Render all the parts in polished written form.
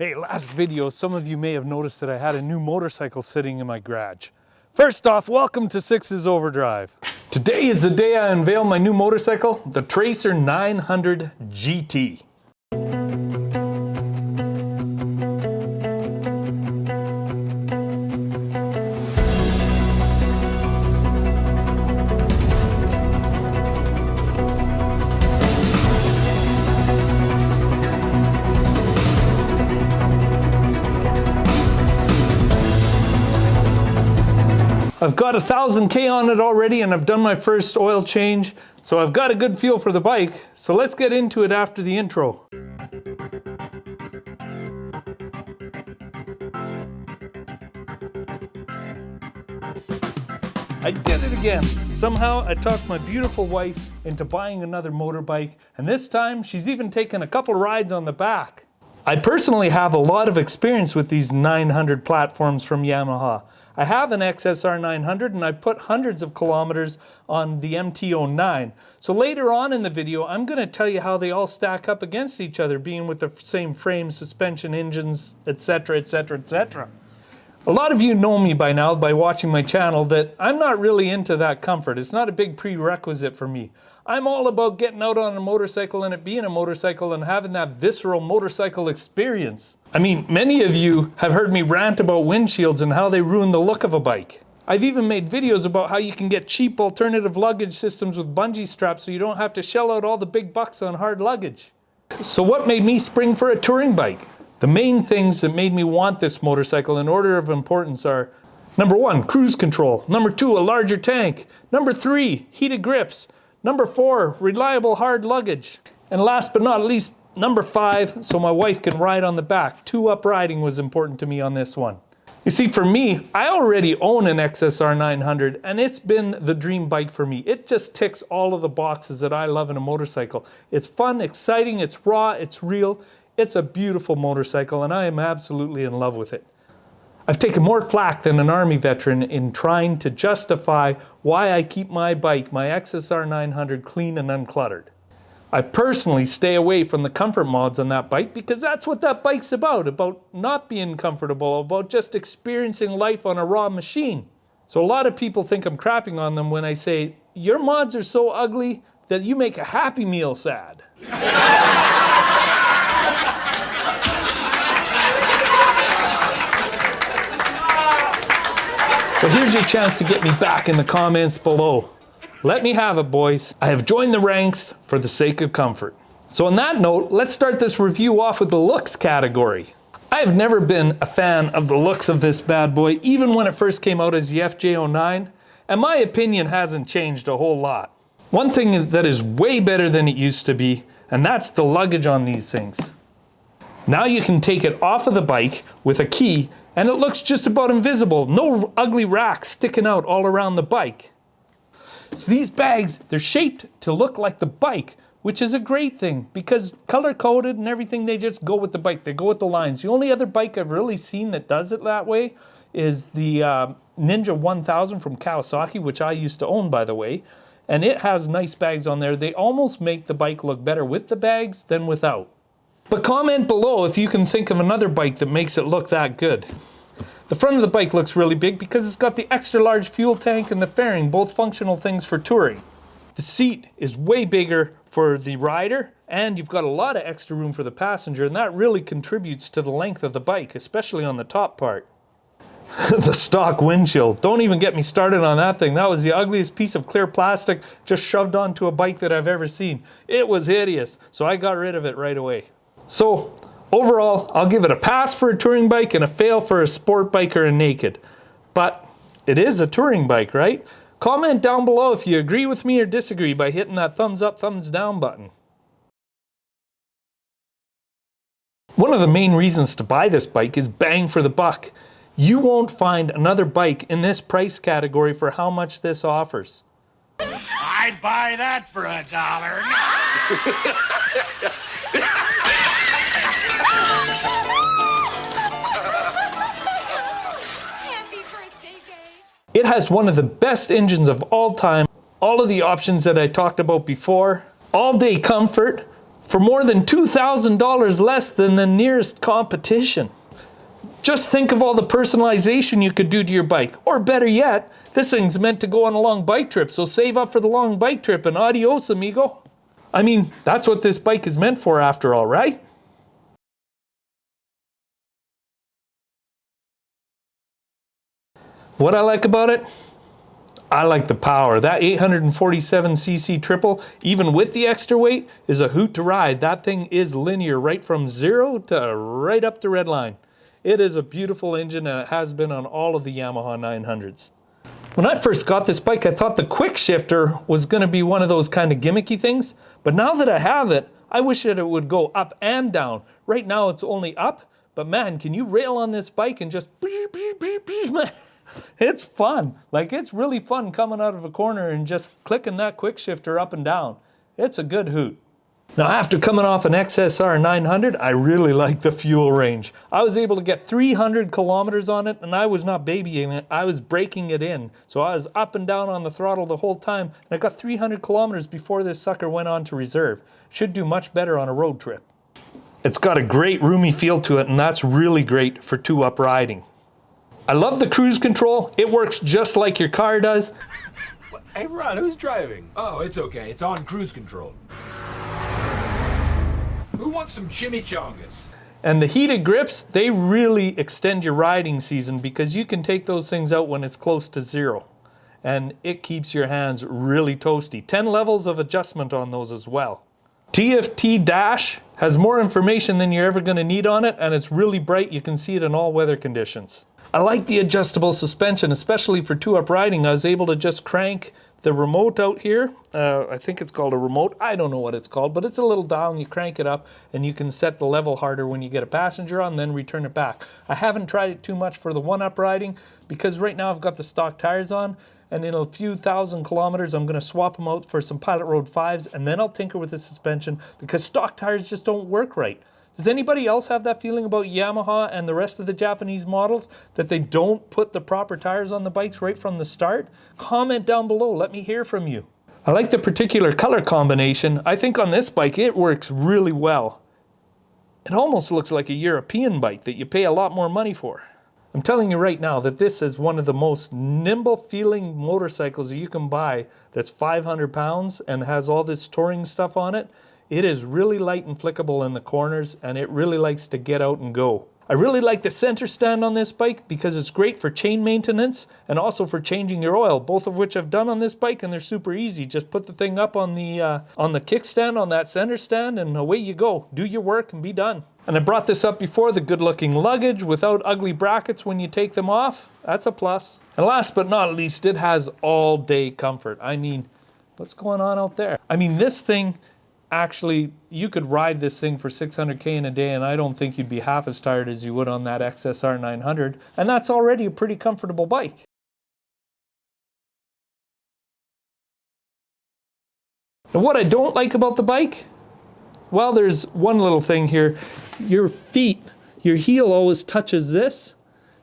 Hey, last video, some of you may have noticed that I had a new motorcycle sitting in my garage. First off, welcome to Six's Overdrive. Today is the day I unveil my new motorcycle, the Tracer 900 GT. I've got 1,000K on it already and I've done my first oil change, so I've got a good feel for the bike. So let's get into it after the intro. I did it again. Somehow I talked my beautiful wife into buying another motorbike, and this time she's even taken a couple rides on the back. I personally have a lot of experience with these 900 platforms from Yamaha. I have an XSR 900 and I've put hundreds of kilometers on the MT-09. So later on in the video, I'm going to tell you how they all stack up against each other, being with the same frame, suspension, engines, etc, etc, etc. A lot of you know me by now by watching my channel that I'm not really into that comfort. It's not a big prerequisite for me. I'm all about getting out on a motorcycle and it being a motorcycle and having that visceral motorcycle experience. I mean, many of you have heard me rant about windshields and how they ruin the look of a bike. I've even made videos about how you can get cheap alternative luggage systems with bungee straps so you don't have to shell out all the big bucks on hard luggage. So what made me spring for a touring bike? The main things that made me want this motorcycle in order of importance are: number 1, cruise control. Number 2, a larger tank. Number 3, heated grips. Number 4, reliable hard luggage. And last but not least, number 5, so my wife can ride on the back. 2-up riding was important to me on this one. You see, for me, I already own an XSR 900 and it's been the dream bike for me. It just ticks all of the boxes that I love in a motorcycle. It's fun, exciting, it's raw, it's real. It's a beautiful motorcycle and I am absolutely in love with it. I've taken more flack than an Army veteran in trying to justify why I keep my bike, my XSR 900, clean and uncluttered. I personally stay away from the comfort mods on that bike because that's what that bike's about not being comfortable, about just experiencing life on a raw machine. So a lot of people think I'm crapping on them when I say, your mods are so ugly that you make a Happy Meal sad. Well, here's your chance to get me back in the comments below. Let me have it, boys. I have joined the ranks for the sake of comfort. So on that note, let's start this review off with the looks category. I have never been a fan of the looks of this bad boy, even when it first came out as the FJ09, and my opinion hasn't changed a whole lot. One thing that is way better than it used to be, and that's the luggage on these things. Now you can take it off of the bike with a key and it looks just about invisible. No ugly racks sticking out all around the bike. So these bags, they're shaped to look like the bike, which is a great thing because color coded and everything, they just go with the bike. They go with the lines. The only other bike I've really seen that does it that way is the Ninja 1000 from Kawasaki, which I used to own, by the way. And it has nice bags on there. They almost make the bike look better with the bags than without. But comment below if you can think of another bike that makes it look that good. The front of the bike looks really big because it's got the extra large fuel tank and the fairing, both functional things for touring. The seat is way bigger for the rider and you've got a lot of extra room for the passenger, and that really contributes to the length of the bike, especially on the top part. The stock windshield. Don't even get me started on that thing. That was the ugliest piece of clear plastic just shoved onto a bike that I've ever seen. It was hideous, so I got rid of it right away. So, overall, I'll give it a pass for a touring bike and a fail for a sport bike or a naked. But it is a touring bike, right? Comment down below if you agree with me or disagree by hitting that thumbs up, thumbs down button. One of the main reasons to buy this bike is bang for the buck. You won't find another bike in this price category for how much this offers. I'd buy that for $1. It has one of the best engines of all time, all of the options that I talked about before, all-day comfort, for more than $2,000 less than the nearest competition. Just think of all the personalization you could do to your bike. Or better yet, this thing's meant to go on a long bike trip, so save up for the long bike trip and adios, amigo. I mean, that's what this bike is meant for after all, right? What I like about it? I like the power. That 847cc triple, even with the extra weight, is a hoot to ride. That thing is linear right from 0 to right up the red line. It is a beautiful engine, and it has been on all of the Yamaha 900s. When I first got this bike, I thought the quick shifter was going to be one of those kind of gimmicky things, but now that I have it, I wish that it would go up and down. Right now it's only up, but man, can you rail on this bike and just... It's fun. Like, it's really fun coming out of a corner and just clicking that quick shifter up and down. It's a good hoot. Now, after coming off an XSR 900, I really like the fuel range. I was able to get 300 kilometers on it, and I was not babying it, I was breaking it in. So I was up and down on the throttle the whole time, and I got 300 kilometers before this sucker went on to reserve. Should do much better on a road trip. It's got a great roomy feel to it, and that's really great for 2-up riding. I love the cruise control. It works just like your car does. Hey Ron, who's driving? Oh, it's okay. It's on cruise control. Who wants some chimichangas? And the heated grips, they really extend your riding season because you can take those things out when it's close to 0. And it keeps your hands really toasty. 10 levels of adjustment on those as well. TFT Dash has more information than you're ever going to need on it, and it's really bright. You can see it in all weather conditions. I like the adjustable suspension, especially for 2-up riding. I was able to just crank the remote out here. I think it's called a remote. I don't know what it's called, but it's a little dial and you crank it up and you can set the level harder when you get a passenger on, then return it back. I haven't tried it too much for the 1-up riding because right now I've got the stock tires on, and in a few thousand kilometers I'm going to swap them out for some Pilot Road 5s, and then I'll tinker with the suspension because stock tires just don't work right. Does anybody else have that feeling about Yamaha and the rest of the Japanese models, that they don't put the proper tires on the bikes right from the start? Comment down below, let me hear from you. I like the particular color combination. I think on this bike it works really well. It almost looks like a European bike that you pay a lot more money for. I'm telling you right now that this is one of the most nimble feeling motorcycles that you can buy that's 500 pounds and has all this touring stuff on it. It is really light and flickable in the corners, and it really likes to get out and go. I really like the center stand on this bike because it's great for chain maintenance and also for changing your oil, both of which I've done on this bike, and they're super easy. Just put the thing up on the kickstand on that center stand, and away you go. Do your work and be done. And I brought this up before, the good looking luggage without ugly brackets when you take them off. That's a plus. And last but not least, it has all day comfort. I mean, what's going on out there? I mean, this thing, actually, you could ride this thing for 600K in a day and I don't think you'd be half as tired as you would on that XSR 900. And that's already a pretty comfortable bike. And what I don't like about the bike? Well, there's one little thing here. Your feet, your heel always touches this.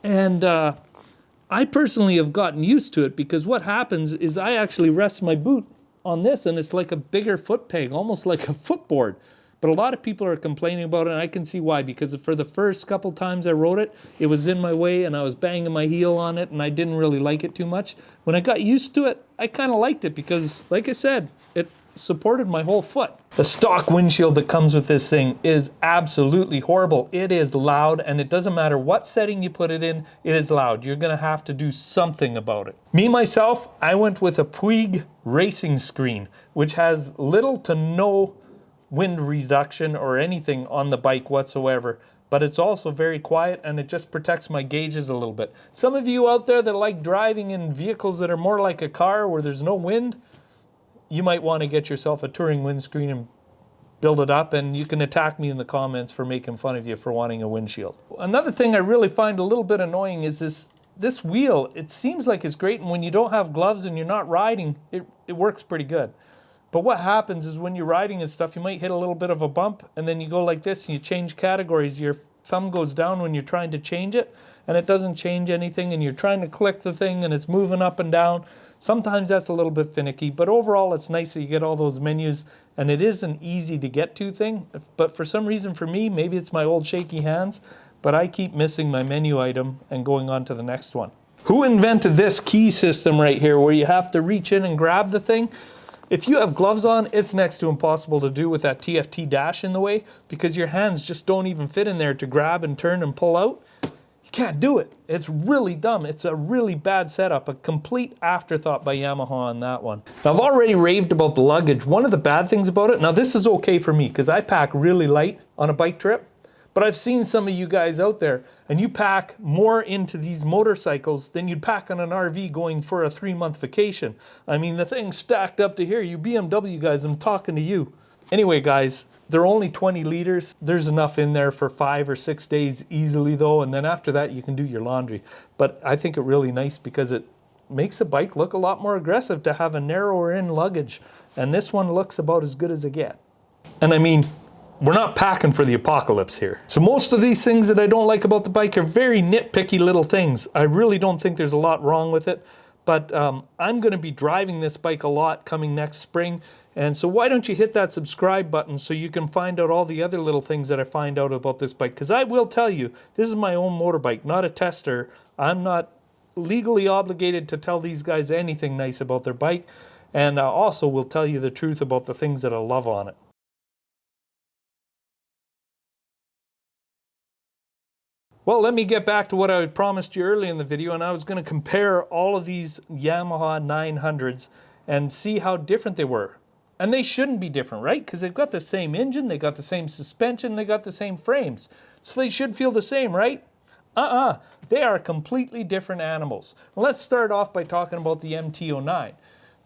And I personally have gotten used to it because what happens is I actually rest my boot on this and it's like a bigger foot peg, almost like a footboard. But a lot of people are complaining about it, and I can see why, because for the first couple times I rode it, it was in my way and I was banging my heel on it and I didn't really like it too much. When I got used to it, I kind of liked it because, like I said, it supported my whole foot. The stock windshield that comes with this thing is absolutely horrible. It is loud, and it doesn't matter what setting you put it in, it is loud. You're gonna have to do something about it. Me, myself, I went with a Puig racing screen, which has little to no wind reduction or anything on the bike whatsoever, but it's also very quiet and it just protects my gauges a little bit. Some of you out there that like driving in vehicles that are more like a car where there's no wind, you might want to get yourself a touring windscreen and build it up, and you can attack me in the comments for making fun of you for wanting a windshield. Another thing I really find a little bit annoying is this wheel. It seems like it's great, and when you don't have gloves and you're not riding, it works pretty good. But what happens is when you're riding and stuff, you might hit a little bit of a bump, and then you go like this and you change categories. Your thumb goes down when you're trying to change it, and it doesn't change anything, and you're trying to click the thing and it's moving up and down. Sometimes that's a little bit finicky, but overall it's nice that you get all those menus and it is an easy to get to thing, but for some reason for me, maybe it's my old shaky hands, but I keep missing my menu item and going on to the next one. Who invented this key system right here where you have to reach in and grab the thing? If you have gloves on, it's next to impossible to do with that TFT dash in the way because your hands just don't even fit in there to grab and turn and pull out. You can't do it. It's really dumb. It's a really bad setup, a complete afterthought by Yamaha on that one. Now, I've already raved about the luggage. One of the bad things about it, now this is okay for me because I pack really light on a bike trip, but I've seen some of you guys out there and you pack more into these motorcycles than you'd pack on an RV going for a 3-month vacation. I mean, the thing's stacked up to here. You BMW guys, I'm talking to you. Anyway, guys, they're only 20 liters. There's enough in there for 5 or 6 days easily though, and then after that you can do your laundry. But I think it really nice because it makes a bike look a lot more aggressive to have a narrower in luggage, and this one looks about as good as it gets. And I mean, we're not packing for the apocalypse here. So most of these things that I don't like about the bike are very nitpicky little things. I really don't think there's a lot wrong with it, but I'm gonna be driving this bike a lot coming next spring. And so why don't you hit that subscribe button so you can find out all the other little things that I find out about this bike. Because I will tell you, this is my own motorbike, not a tester. I'm not legally obligated to tell these guys anything nice about their bike. And I also will tell you the truth about the things that I love on it. Well, let me get back to what I promised you early in the video, and I was going to compare all of these Yamaha 900s and see how different they were. And they shouldn't be different, right? Because they've got the same engine, they got the same suspension, they got the same frames. So they should feel the same, right? They are completely different animals. Well, let's start off by talking about the MT-09.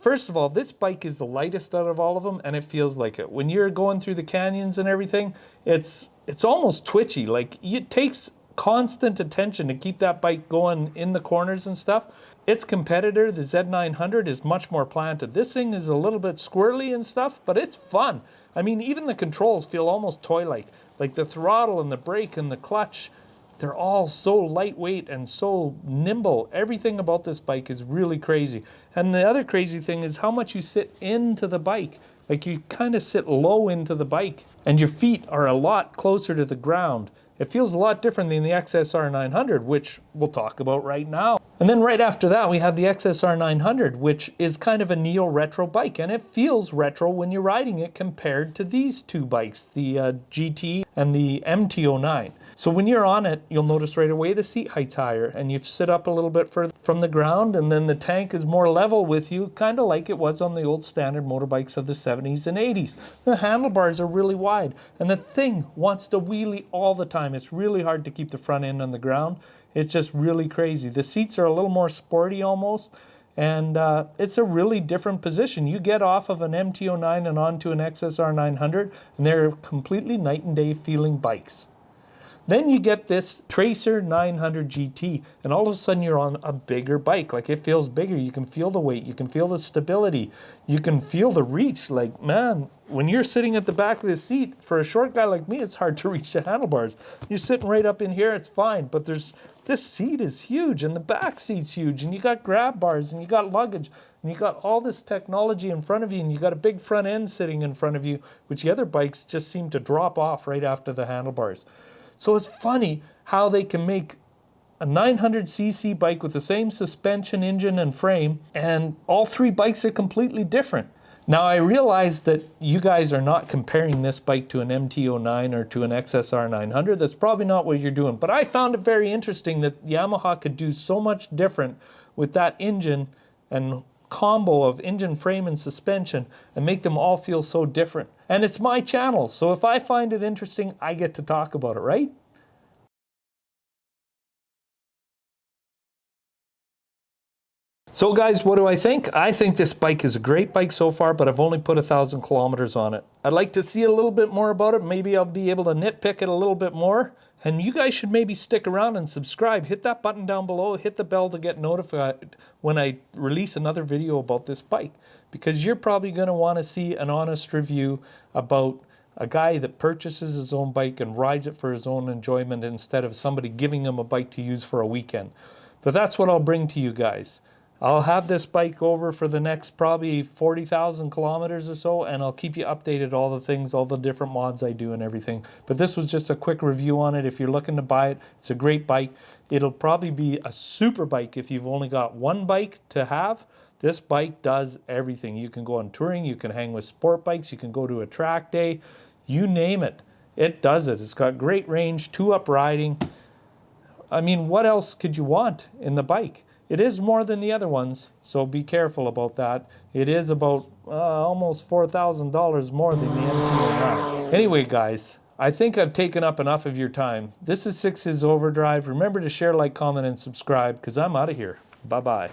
First of all, this bike is the lightest out of all of them, and it feels like it. When you're going through the canyons and everything, it's almost twitchy. Like, it takes constant attention to keep that bike going in the corners and stuff. Its competitor, the Z900, is much more planted. This thing is a little bit squirrely and stuff, but it's fun. I mean, even the controls feel almost toy-like. Like the throttle and the brake and the clutch, they're all so lightweight and so nimble. Everything about this bike is really crazy. And the other crazy thing is how much you sit into the bike. Like, you kind of sit low into the bike, and your feet are a lot closer to the ground. It feels a lot different than the XSR 900, which we'll talk about right now. And then right after that, we have the XSR 900, which is kind of a neo-retro bike, and it feels retro when you're riding it compared to these two bikes, the GT and the MT-09. So when you're on it, you'll notice right away the seat height's higher, and you sit up a little bit further from the ground, and then the tank is more level with you, kind of like it was on the old standard motorbikes of the 70s and 80s. The handlebars are really wide, and the thing wants to wheelie all the time. It's really hard to keep the front end on the ground. It's just really crazy. The seats are a little more sporty almost, and it's a really different position. You get off of an MT-09 and onto an XSR 900, and they're completely night and day feeling bikes. Then you get this Tracer 900 GT, and all of a sudden you're on a bigger bike. Like, it feels bigger. You can feel the weight. You can feel the stability. You can feel the reach. Like, man, when you're sitting at the back of the seat, for a short guy like me, it's hard to reach the handlebars. You're sitting right up in here, it's fine. But this seat is huge, and the back seat's huge, and you got grab bars, and you got luggage, and you got all this technology in front of you, and you got a big front end sitting in front of you, which the other bikes just seem to drop off right after the handlebars. So it's funny how they can make a 900cc bike with the same suspension, engine, and frame, and all three bikes are completely different. Now, I realize that you guys are not comparing this bike to an MT-09 or to an XSR 900. That's probably not what you're doing. But I found it very interesting that Yamaha could do so much different with that engine and combo of engine, frame, and suspension and make them all feel so different. And it's my channel, so if I find it interesting, I get to talk about it, right? So guys, what do I think? I think this bike is a great bike so far, but I've only put 1,000 kilometers on it. I'd like to see a little bit more about it. Maybe I'll be able to nitpick it a little bit more. And you guys should maybe stick around and subscribe. Hit that button down below. Hit the bell to get notified when I release another video about this bike. Because you're probably going to want to see an honest review about a guy that purchases his own bike and rides it for his own enjoyment instead of somebody giving him a bike to use for a weekend. But that's what I'll bring to you guys. I'll have this bike over for the next probably 40,000 kilometers or so, and I'll keep you updated all the things, all the different mods I do and everything. But this was just a quick review on it. If you're looking to buy it, it's a great bike. It'll probably be a super bike if you've only got one bike to have. This bike does everything. You can go on touring, you can hang with sport bikes, you can go to a track day, you name it. It does it. It's got great range, 2-up riding. I mean, what else could you want in the bike? It is more than the other ones, so be careful about that. It is about almost $4,000 more than the MT-09. Anyway, guys, I think I've taken up enough of your time. This is Six's Overdrive. Remember to share, like, comment, and subscribe, because I'm out of here. Bye-bye.